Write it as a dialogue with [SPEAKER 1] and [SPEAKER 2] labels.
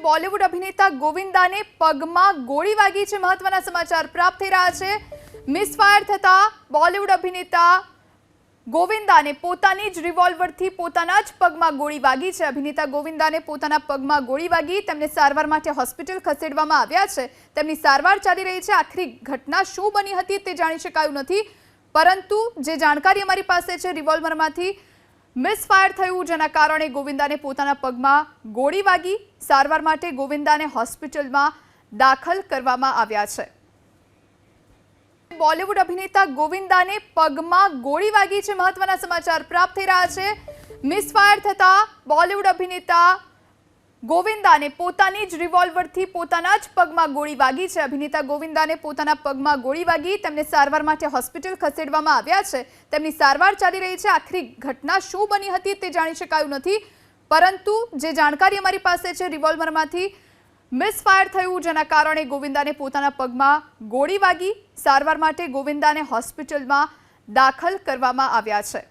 [SPEAKER 1] બોલિવૂડ અભિનેતા ગોવિંદાને પગમાં ગોળી વાગી છે। મહત્વના સમાચાર પ્રાપ્ત થઈ રહ્યા છે। મિસફાયર થતા બોલિવૂડ અભિનેતા ગોવિંદાને પોતાની જ રિવોલ્વરથી પોતાના જ પગમાં ગોળી વાગી છે। અભિનેતા ગોવિંદાને પોતાના પગમાં ગોળી વાગી તેમને સારવાર માટે હોસ્પિટલ ખસેડવામાં આવ્યા છે। તેમની સારવાર ચાલી રહી છે। આખરી ઘટના શું બની હતી તે જાણી શકાયું નથી, પરંતુ જે જાણકારી અમારી પાસે છે, રિવોલ્વરમાંથી મિસફાયર થયું, જેના કારણે ગોવિંદાને પોતાના પગમાં ગોળી વાગી। સારવાર માટે ગોવિંદાને હોસ્પિટલમાં દાખલ કરવામાં આવ્યા છે। બોલિવૂડ અભિનેતા ગોવિંદાને પગમાં ગોળી વાગી છે। મહત્વના સમાચાર પ્રાપ્ત થઈ રહ્યા છે। મિસફાયર થતા બોલિવૂડ અભિનેતા ગોવિંદાને પોતાની જ રિવોલ્વરથી પોતાના જ પગમાં ગોળી વાગી છે। અભિનેતા ગોવિંદાને પોતાના પગમાં ગોળી વાગી તેમને સારવાર માટે હોસ્પિટલ ખસેડવામાં આવ્યા છે। તેમની સારવાર ચાલી રહી છે। આખરી ઘટના શું બની હતી તે જાણી શકાયું નથી, પરંતુ જે જાણકારી અમારી પાસે છે, રિવોલ્વરમાંથી મિસફાયર થયું, જેના કારણે ગોવિંદાને પોતાના પગમાં ગોળી વાગી। સારવાર માટે ગોવિંદાને હોસ્પિટલમાં દાખલ કરવામાં આવ્યા છે।